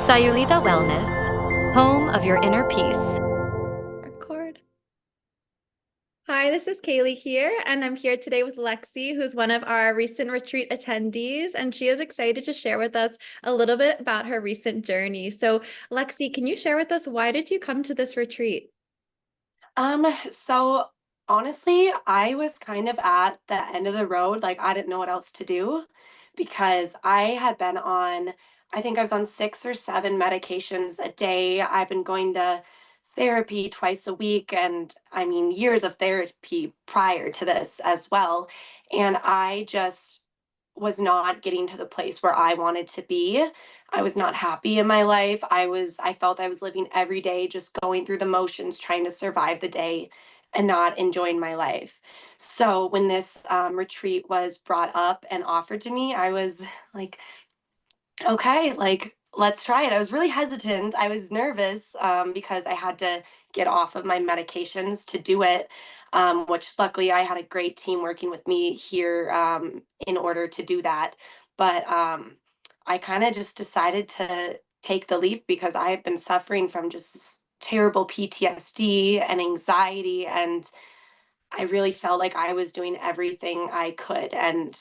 Sayulita Wellness, home of your inner peace. Record. Hi, this is Kaylee here, and I'm here today with Lexy, who's one of our recent retreat attendees, and she is excited to share with us a little bit about her recent journey. So, Lexy, can you share with us why did you come to this retreat? So honestly, I was kind of at the end of the road. Like, I didn't know what else to do because I had been on, I think I was on 6 or 7 medications a day. I've been going to therapy twice a week, and I mean, years of therapy prior to this as well. And I just was not getting to the place where I wanted to be. I was not happy in my life. I felt I was living every day just going through the motions, trying to survive the day and not enjoying my life. So when this retreat was brought up and offered to me, I was like, okay, like let's try it. I was really hesitant. I was nervous because I had to get off of my medications to do it, which luckily I had a great team working with me here in order to do that. But I kind of just decided to take the leap because I have been suffering from just terrible PTSD and anxiety, and I really felt like I was doing everything I could, and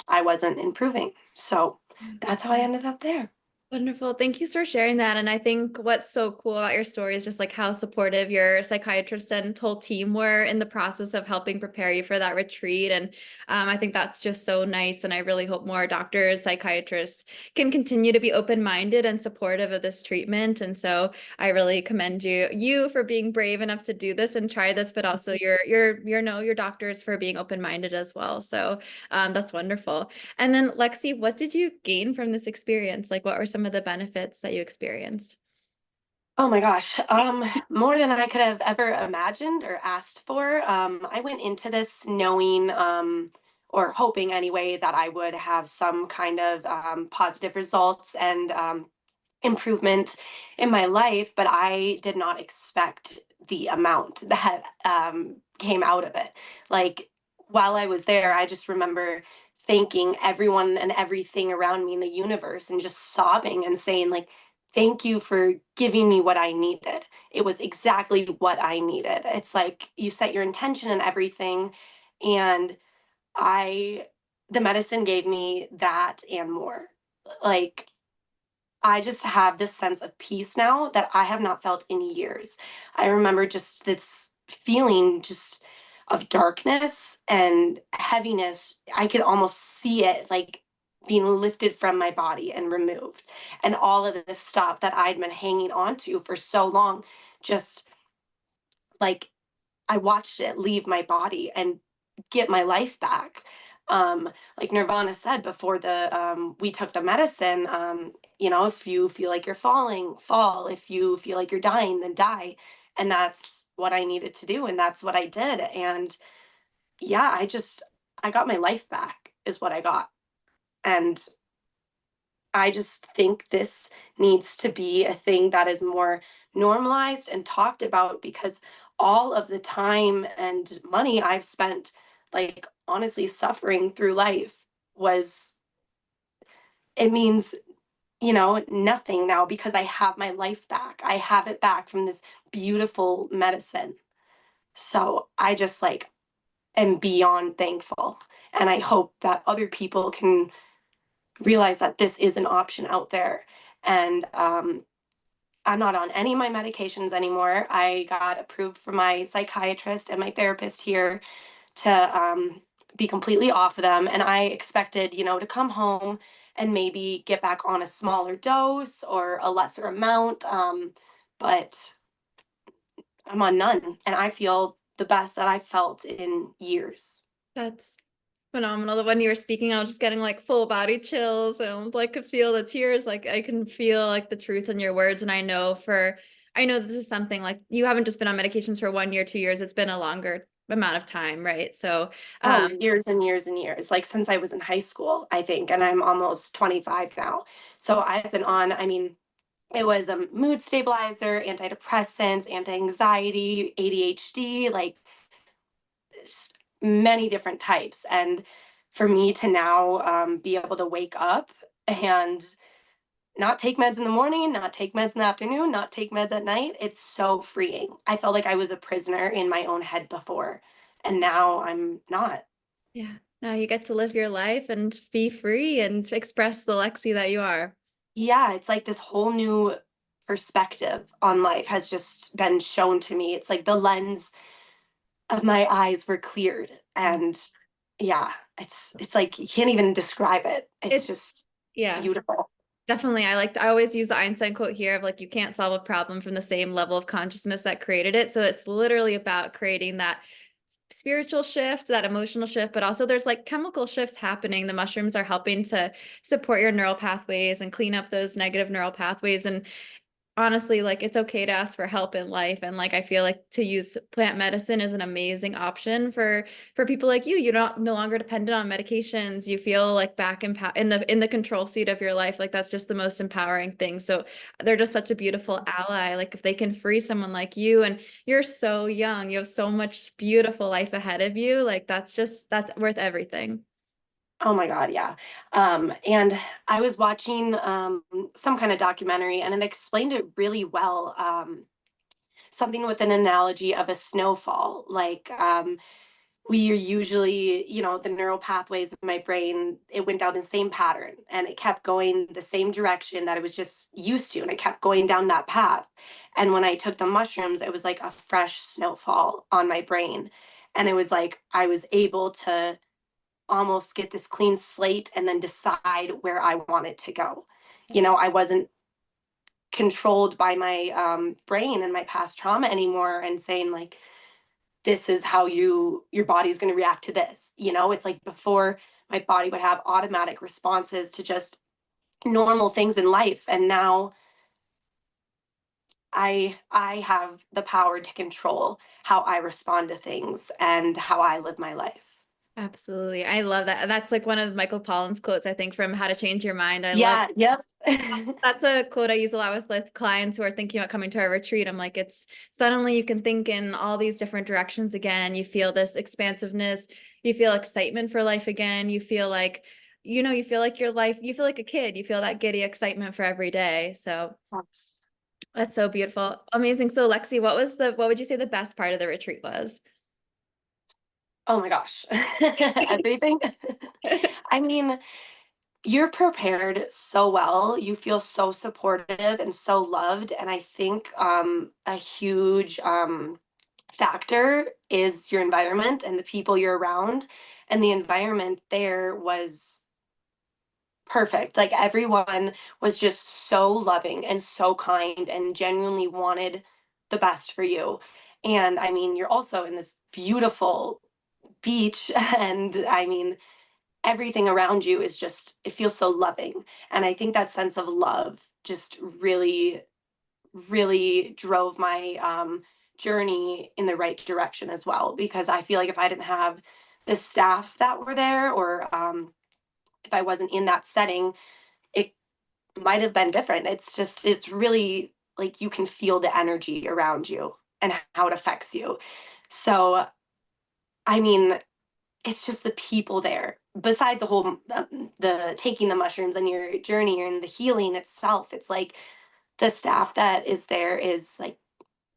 I wasn't improving. So that's how I ended up there. Wonderful. Thank you for sharing that. And I think what's so cool about your story is just like how supportive your psychiatrist and whole team were in the process of helping prepare you for that retreat. And I think that's just so nice. And I really hope more doctors, psychiatrists can continue to be open-minded and supportive of this treatment. And so I really commend you for being brave enough to do this and try this, but also your doctors for being open-minded as well. So that's wonderful. And then Lexi, what did you gain from this experience? Like, what were some of the benefits that you experienced? Oh my gosh, more than I could have ever imagined or asked for. I went into this knowing, or hoping anyway, that I would have some kind of positive results and improvement in my life, but I did not expect the amount that came out of it. Like, while I was there, I just remember thanking everyone and everything around me in the universe and just sobbing and saying, like, thank you for giving me what I needed. It was exactly what I needed. It's like you set your intention and everything, and I, the medicine gave me that and more. Like, I just have this sense of peace now that I have not felt in years. I remember just this feeling just of darkness and heaviness. I could almost see it like being lifted from my body and removed. And all of this stuff that I'd been hanging on to for so long, just like I watched it leave my body and get my life back. Like Nirvana said before the we took the medicine, if you feel like you're falling, fall. If you feel like you're dying, then die. And that's what I needed to do, and that's what I did. And yeah, I got my life back, is what I got. And I just think this needs to be a thing that is more normalized and talked about because all of the time and money I've spent, like honestly, suffering through life was, it means, nothing now because I have my life back. I have it back from this beautiful medicine. So I just like am beyond thankful. And I hope that other people can realize that this is an option out there. And I'm not on any of my medications anymore. I got approved from my psychiatrist and my therapist here to be completely off of them. And I expected, to come home and maybe get back on a smaller dose or a lesser amount. But I'm on none. And I feel the best that I've felt in years. That's phenomenal. The when you were speaking, I was just getting like full body chills and like could feel the tears. Like I can feel like the truth in your words. And I know this is something like you haven't just been on medications for 1 year, 2 years. It's been a longer amount of time, right? So, Oh, years and years and years, like since I was in high school, I think, and I'm almost 25 now. So I've been on, I mean, it was a mood stabilizer, antidepressants, anti-anxiety, ADHD, like many different types. And for me to now be able to wake up and not take meds in the morning, not take meds in the afternoon, not take meds at night. It's so freeing. I felt like I was a prisoner in my own head before, and now I'm not. Yeah. Now you get to live your life and be free and express the Lexi that you are. Yeah, it's like this whole new perspective on life has just been shown to me. It's like the lens of my eyes were cleared, and yeah, it's like you can't even describe it. It's It's just yeah. beautiful. Definitely. I always use the Einstein quote here of like, you can't solve a problem from the same level of consciousness that created it. So it's literally about creating that spiritual shift, that emotional shift, but also there's like chemical shifts happening. The mushrooms are helping to support your neural pathways and clean up those negative neural pathways. And honestly, like it's okay to ask for help in life. And like I feel like to use plant medicine is an amazing option for people like you. You're not no longer dependent on medications. You feel like back in the control seat of your life. Like that's just the most empowering thing. So they're just such a beautiful ally. Like if they can free someone like you, and you're so young, you have so much beautiful life ahead of you. Like that's worth everything. Oh my God, yeah. And I was watching some kind of documentary, and it explained it really well. Something with an analogy of a snowfall. Like we are usually, the neural pathways of my brain, it went down the same pattern and it kept going the same direction that it was just used to. And it kept going down that path. And when I took the mushrooms, it was like a fresh snowfall on my brain. And it was like I was able to almost get this clean slate and then decide where I wanted to go. I wasn't controlled by my brain and my past trauma anymore and saying like, this is how your body's going to react to this. It's like before my body would have automatic responses to just normal things in life, and now I have the power to control how I respond to things and how I live my life. Absolutely. I love that. And that's like one of Michael Pollan's quotes, I think, from How to Change Your Mind. I love Yeah, yep. that's a quote I use a lot with clients who are thinking about coming to our retreat. I'm like, it's suddenly you can think in all these different directions again. You feel this expansiveness, you feel excitement for life again. You feel like, you feel like your life, you feel like a kid, you feel that giddy excitement for every day. So Yes. that's so beautiful. Amazing. So Lexi, what would you say the best part of the retreat was? Oh my gosh. Everything. I mean, you're prepared so well. You feel so supportive and so loved. And I think a huge factor is your environment and the people you're around. And the environment there was perfect. Like everyone was just so loving and so kind and genuinely wanted the best for you. And I mean, you're also in this beautiful beach. And I mean, everything around you is just, it feels so loving. And I think that sense of love just really, really drove my journey in the right direction as well. Because I feel like if I didn't have the staff that were there, or if I wasn't in that setting, it might have been different. It's really like you can feel the energy around you and how it affects you. So, I mean, it's just the people there. Besides the whole the taking the mushrooms and your journey and the healing itself, it's like the staff that is there is like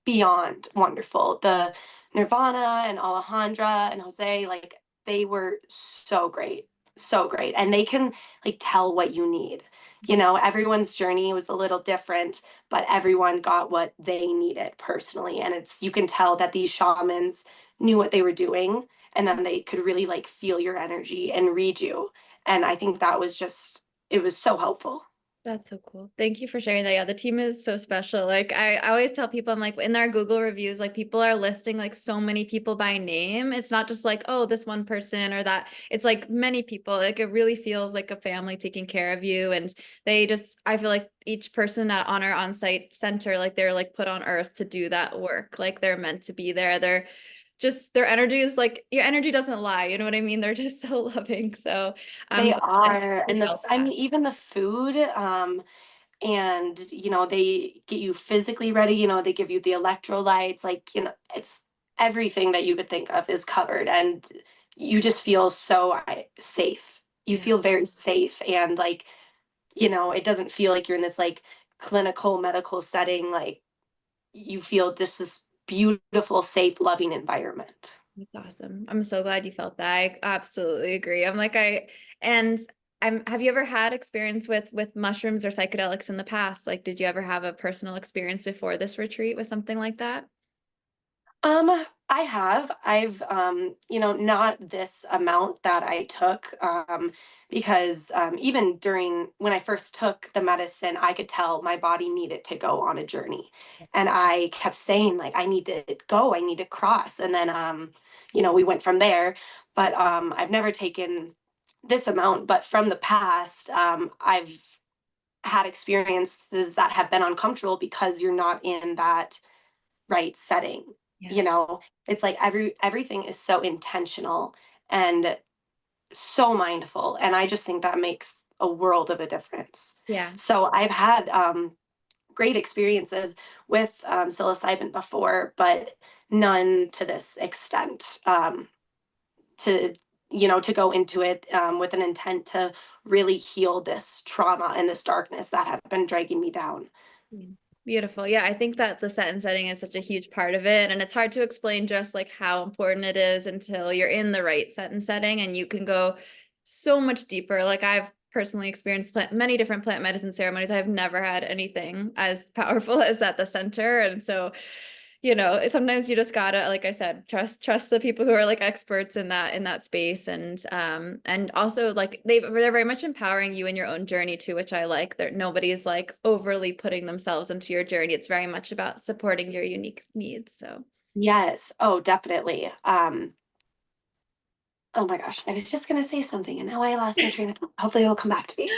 beyond wonderful. The Nirvana and Alejandra and Jose, like they were so great, so great. And they can like tell what you need. Everyone's journey was a little different, but everyone got what they needed personally. And you can tell that these shamans knew what they were doing, and then they could really like feel your energy and read you. And I think that was just, it was so helpful. That's so cool. Thank you for sharing that. Yeah, the team is so special. Like I always tell people, I'm like in our Google reviews, like people are listing like so many people by name. It's not just like, oh, this one person or that. It's like many people. Like it really feels like a family taking care of you. And I feel like each person on our on-site center, like they're like put on earth to do that work. Like they're meant to be there. They're just their energy is like your energy doesn't lie. You know what I mean? They're just so loving. So I'm They glad that are. you And felt I that. mean, even the food, and they get you physically ready, they give you the electrolytes, like, it's everything that you could think of is covered, and you just feel so safe. You Yeah. feel very safe, and like it doesn't feel like you're in this like clinical medical setting. Like you feel just this beautiful, safe, loving environment. That's awesome. I'm so glad you felt that. I absolutely agree. I'm like and have you ever had experience with mushrooms or psychedelics in the past? Like, did you ever have a personal experience before this retreat with something like that? I have. I've, not this amount that I took, because even during when I first took the medicine, I could tell my body needed to go on a journey. And I kept saying, like, I need to go, I need to cross. And then, we went from there. But I've never taken this amount. But from the past, I've had experiences that have been uncomfortable because you're not in that right setting. Yeah. you know it's like everything is so intentional and so mindful, and I just think that makes a world of a difference. Yeah. So I've had great experiences with psilocybin before, but none to this extent, to to go into it with an intent to really heal this trauma and this darkness that have been dragging me down. Mm. Beautiful. Yeah, I think that the set and setting is such a huge part of it. And it's hard to explain just like how important it is until you're in the right set and setting and you can go so much deeper. Like I've personally experienced many different plant medicine ceremonies. I've never had anything as powerful as at the center. And so sometimes you just gotta, like I said, trust the people who are like experts in that space, and also like they're very much empowering you in your own journey too, which I like. That nobody's like overly putting themselves into your journey. It's very much about supporting your unique needs. So Yes, oh definitely. Oh my gosh, I was just gonna say something and now I lost my train of thought. Hopefully it'll come back to me.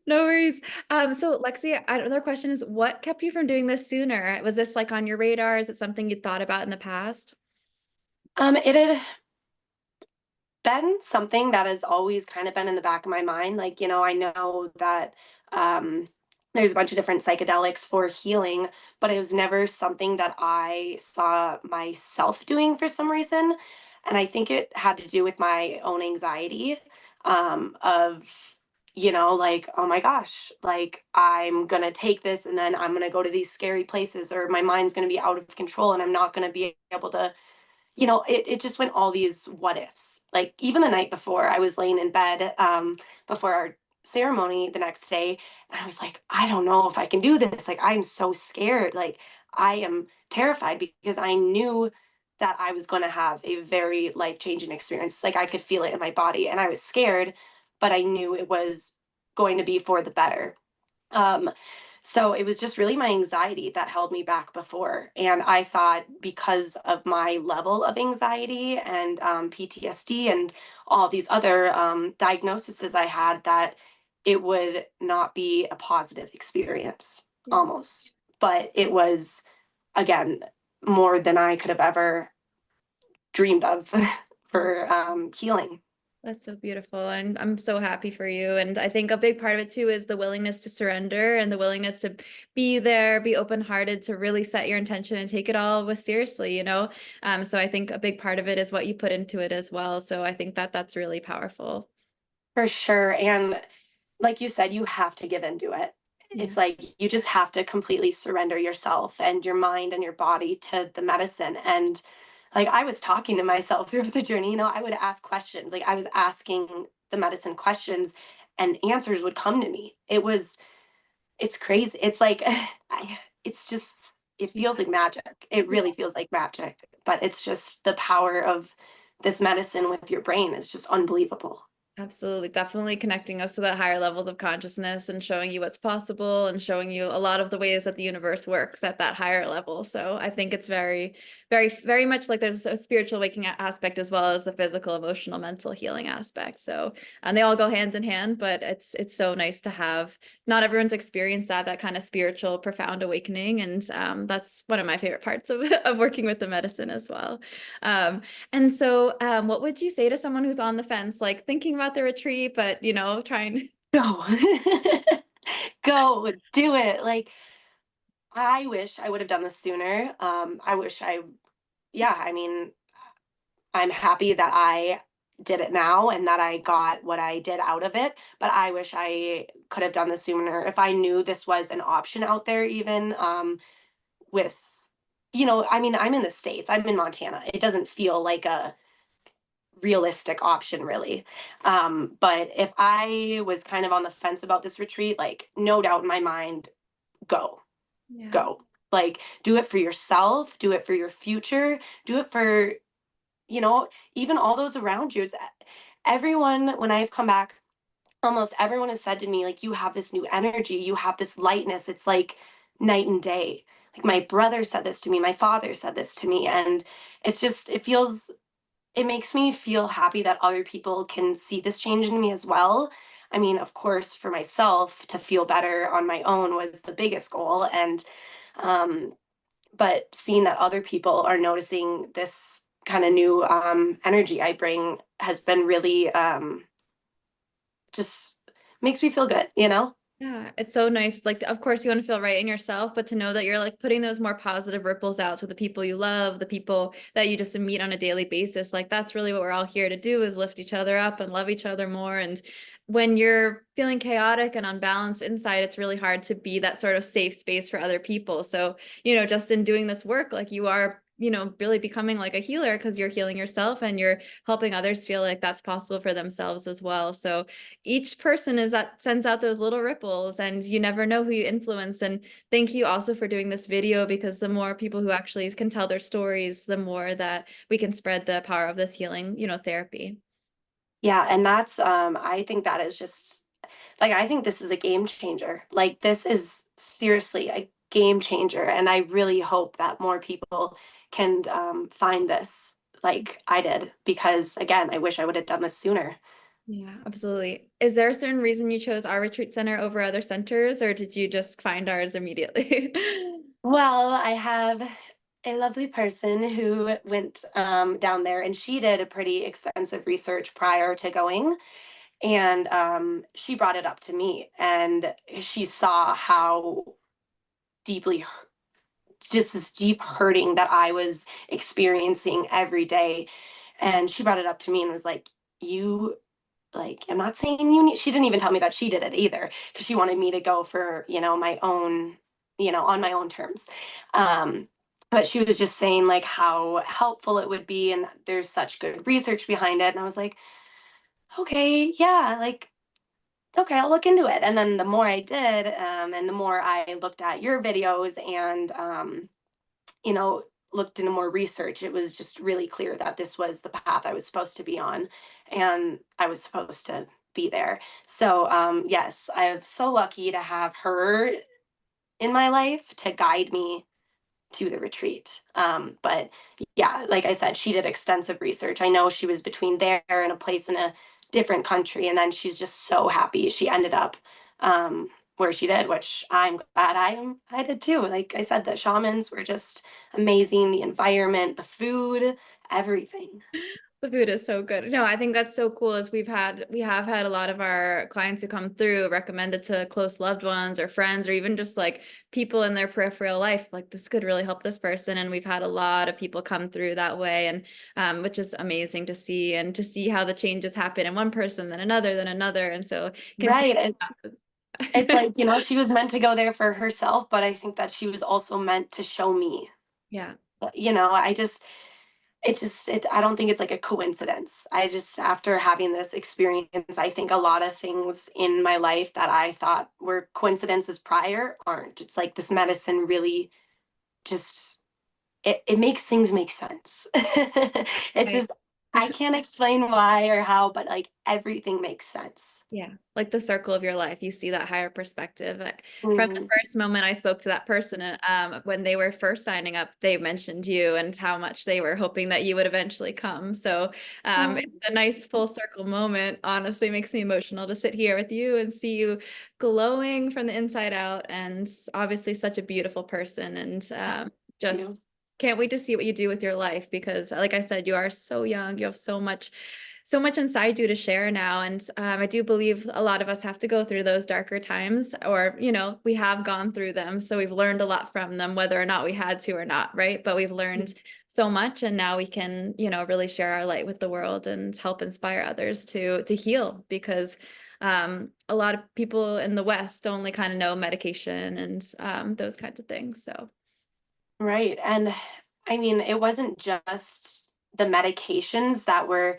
no worries. So Lexi, another question is, what kept you from doing this sooner? Was this like on your radar? Is it something you thought about in the past? It had been something that has always kind of been in the back of my mind. Like, I know that um, there's a bunch of different psychedelics for healing, but it was never something that I saw myself doing for some reason. And I think it had to do with my own anxiety, of, like, oh my gosh, like I'm going to take this and then I'm going to go to these scary places, or my mind's going to be out of control and I'm not going to be able to, it just went all these what ifs. Like even the night before, I was laying in bed before our ceremony the next day, and I was like, I don't know if I can do this. Like I'm so scared. Like I am terrified because I knew that I was going to have a very life changing experience. Like I could feel it in my body, and I was scared, but I knew it was going to be for the better. Um, so it was just really my anxiety that held me back before. And I thought because of my level of anxiety and PTSD and all these other diagnoses I had, that it would not be a positive experience Yeah. almost. But it was, again, more than I could have ever dreamed of for healing. That's so beautiful. And I'm so happy for you. And I think a big part of it too is the willingness to surrender and the willingness to be there, be open-hearted, to really set your intention and take it all with seriously. So I think a big part of it is what you put into it as well. So I think that that's really powerful. For sure. And like you said, you have to give into it. Yeah. It's like you just have to completely surrender yourself and your mind and your body to the medicine. And like I was talking to myself through the journey, I would ask questions. Like I was asking the medicine questions and answers would come to me. It's crazy. It's like, it's just, it Yeah. feels like magic. It really feels like magic. But it's just the power of this medicine with your brain is just unbelievable. Absolutely. Definitely connecting us to that higher levels of consciousness and showing you what's possible and showing you a lot of the ways that the universe works at that higher level. So I think it's very, very, very much like there's a spiritual waking aspect as well as the physical, emotional, mental healing aspect. So, and they all go hand in hand, but it's so nice to have, not everyone's experienced that kind of spiritual, profound awakening. And that's one of my favorite parts of, of working with the medicine as well. And so, what would you say to someone who's on the fence, like thinking about the retreat, but trying? Go. Go, do it. Like, I wish I would have done this sooner. I wish I, yeah, I mean, I'm happy that I did it now and that I got what I did out of it. But I wish I could have done this sooner. If I knew this was an option out there, even with, I mean, I'm in the States, I'm in Montana. It doesn't feel like a realistic option, really. But if I was kind of on the fence about this retreat, like, no doubt in my mind, go, Yeah. go. Like, do it for yourself, do it for your future, do it for, you know, even all those around you. It's everyone, when I've come back, almost everyone has said to me, like, you have this new energy, you have this lightness. It's like night and day. Like, my brother said this to me, my father said this to me. And it's just, it makes me feel happy that other people can see this change in me as well. I mean, of course, for myself to feel better on my own was the biggest goal. And, um, but seeing that other people are noticing this kind of new energy I bring has been really just makes me feel good, you know? Yeah, it's so nice. It's like, of course, you want to feel right in yourself, but to know that you're like putting those more positive ripples out to the people you love, the people that you just meet on a daily basis. Like, that's really what we're all here to do, is lift each other up and love each other more. And when you're feeling chaotic and unbalanced inside, it's really hard to be that sort of safe space for other people. So, just in doing this work, like, you are, really becoming like a healer, because you're healing yourself and you're helping others feel like that's possible for themselves as well. So each person is that sends out those little ripples, and you never know who you influence. And thank you also for doing this video, because the more people who actually can tell their stories, the more that we can spread the power of this healing, therapy. Yeah, and that's I think that is just like, I think this is a game changer. Like, this is seriously a game changer, and I really hope that more people can find this like I did, because again, I wish I would have done this sooner. Yeah, absolutely. Is there a certain reason you chose our retreat center over other centers, or did you just find ours immediately? Well, I have a lovely person who went down there, and she did a pretty extensive research prior to going. And she brought it up to me, and she saw how deeply, just this deep hurting that I was experiencing every day. And she brought it up to me and was like, you, like, I'm not saying you need, she didn't even tell me that she did it either, because she wanted me to go for, my own, on my own terms. Um, but she was just saying like how helpful it would be, and there's such good research behind it. And I was like, okay, yeah, like, okay, I'll look into it. And then the more I did, and the more I looked at your videos and, you know, looked into more research, it was just really clear that this was the path I was supposed to be on, and I was supposed to be there. So, yes, I'm so lucky to have her in my life to guide me to the retreat. But yeah, like I said, she did extensive research. I know she was between there and a place in a different country, and then she's just so happy she ended up where she did, which I'm glad I did too. Like I said, the shamans were just amazing. The environment, the food, everything. The food is so good. No, I think that's so cool. Is we have had a lot of our clients who come through recommended to close loved ones or friends, or even just like people in their peripheral life, like, this could really help this person. And we've had a lot of people come through that way, and which is amazing to see, and to see how the changes happen in one person, then another. And so continue. Right. It's like, she was meant to go there for herself, but I think that she was also meant to show me. Yeah. I just I don't think it's like a coincidence. I just, after having this experience, I think a lot of things in my life that I thought were coincidences prior aren't. It's like this medicine really just, it makes things make sense. It's Right. just, I can't explain why or how, but like everything makes sense. Yeah, like the circle of your life, you see that higher perspective. Like, from the Mhm. first moment I spoke to that person, when they were first signing up, they mentioned you and how much they were hoping that you would eventually come. So Oh, it's a nice full circle moment. Honestly, makes me emotional to sit here with you and see you glowing from the inside out, and obviously such a beautiful person. And thank just you. can't wait to see what you do with your life, because like I said, you are so young, you have so much so much inside you to share now. And I do believe a lot of us have to go through those darker times, or, you know, we have gone through them. So we've learned a lot from them, whether or not we had to or not, right? But we've learned so much, and now we can, you know, really share our light with the world and help inspire others to heal, because a lot of people in the West only kind of know medication and those kinds of things. So Right. And I mean, it wasn't just the medications that were,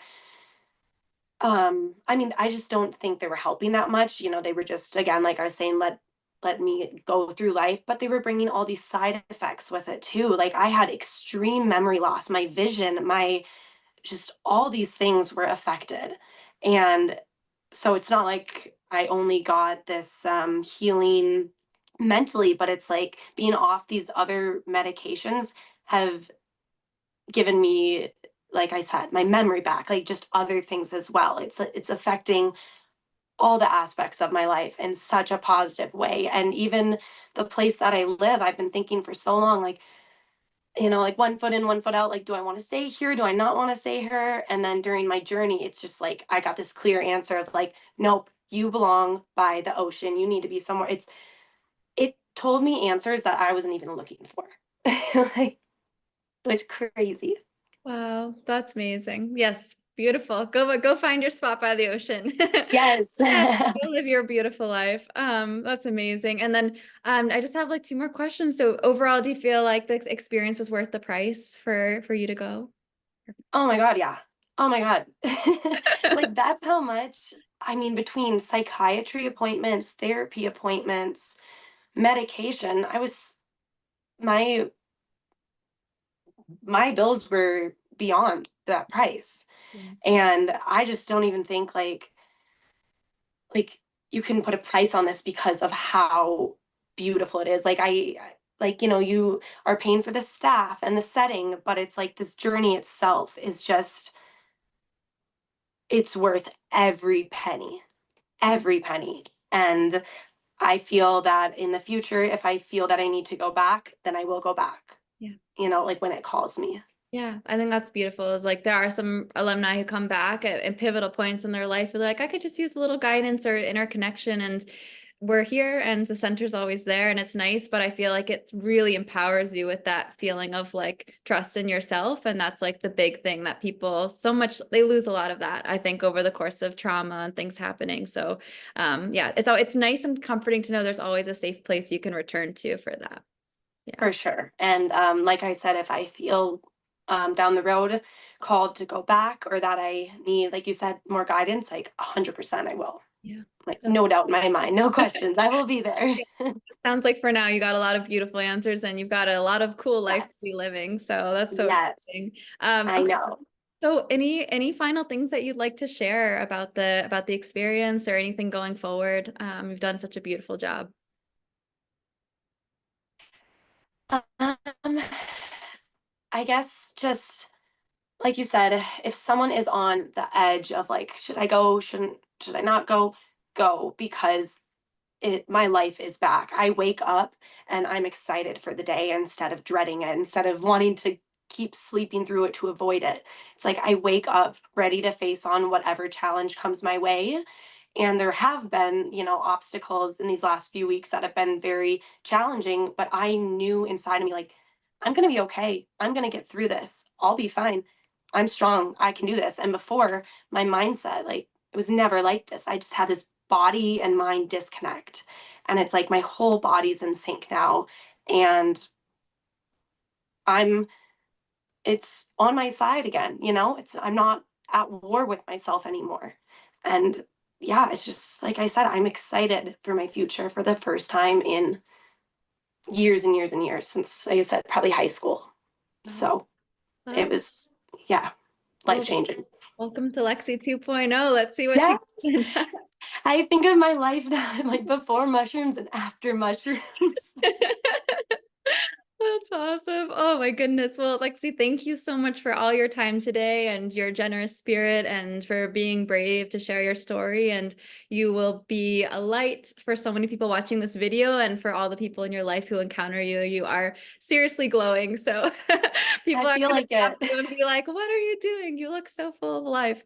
I mean, I just don't think they were helping that much. You know, they were just, again, like I was saying, let me go through life, but they were bringing all these side effects with it too. Like I had extreme memory loss, my vision, my just all these things were affected. And so it's not like I only got this healing mentally, but it's like being off these other medications have given me, like I said, my memory back, like just other things as well. It's affecting all the aspects of my life in such a positive way. And even the place that I live, I've been thinking for so long, like, you know, like one foot in, one foot out, like, do I want to stay here? Do I not want to stay here? And then during my journey, it's just like I got this clear answer of like, nope, you belong by the ocean. You need to be somewhere. It told me answers that I wasn't even looking for. Like, it was crazy. wow, that's amazing. Yes, beautiful. Go find your spot by the ocean. Yes. Go live your beautiful life. That's amazing. And then I just have like two more questions. So overall, do you feel like this experience was worth the price for you to go? Oh my God, yeah. Oh my God. Like that's how much, I mean, between psychiatry appointments, therapy appointments, medication, my my bills were beyond that price. Yeah. And I just don't even think like you can put a price on this because of how beautiful it is. Like, you know, you are paying for the staff and the setting, but it's like this journey itself is just, it's worth every penny. And I feel that in the future, if I feel that I need to go back, then I will go back, Yeah. you know, like when it calls me. Yeah, I think that's beautiful. Is like there are some alumni who come back at pivotal points in their life. They're like, I could just use a little guidance or inner connection, and we're here, and the center's always there, and it's nice. But I feel like it really empowers you with that feeling of like trust in yourself, and that's like the big thing that people so much they lose a lot of that. I think over the course of trauma and things happening. So, yeah, it's nice and comforting to know there's always a safe place you can return to for that. Yeah. For sure. And like I said, if I feel down the road called to go back or that I need, like you said, more guidance, like 100% I will. Yeah. Like no doubt in my mind, no questions. I will be there. Sounds like for now you got a lot of beautiful answers and you've got a lot of cool life to be Yes. living. So that's so Yes. exciting. I Okay. know. So any final things that you'd like to share about the experience or anything going forward? You've done such a beautiful job. Um, I guess just like you said, if someone is on the edge of like, should I go? Should I not go? Go because my life is back. I wake up and I'm excited for the day instead of dreading it, instead of wanting to keep sleeping through it to avoid it. It's like I wake up ready to face on whatever challenge comes my way. And there have been, you know, obstacles in these last few weeks that have been very challenging, but I knew inside of me, like, I'm going to be okay. I'm going to get through this. I'll be fine. I'm strong. I can do this. And before, my mindset, like, it was never like this. I just had this body and mind disconnect. And it's like my whole body's in sync now. And I'm, it's on my side again, you know? I'm not at war with myself anymore. And yeah, it's just like I said, I'm excited for my future for the first time in years and years and years since, like I said, probably high school. Wow. So it Wow. was, yeah, life Well, changing. welcome to Lexy 2.0. Let's see what she Yes. can. I think of my life now like before mushrooms and after mushrooms. That's Awesome. Oh my goodness. Well, Lexi, thank you so much for all your time today and your generous spirit and for being brave to share your story. And you will be a light for so many people watching this video and for all the people in your life who encounter you. You are seriously glowing. So people I are feel going to like stop it. you and be like, what are you doing? You look so full of life.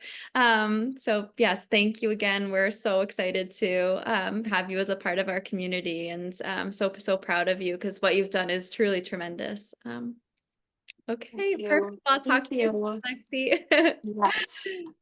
So yes, thank you again. We're so excited to have you as a part of our community and so proud of you because what you've done is truly tremendous. Thank Okay, perfect. you. I'll talk Thank to you you. soon, Lexi. Yes.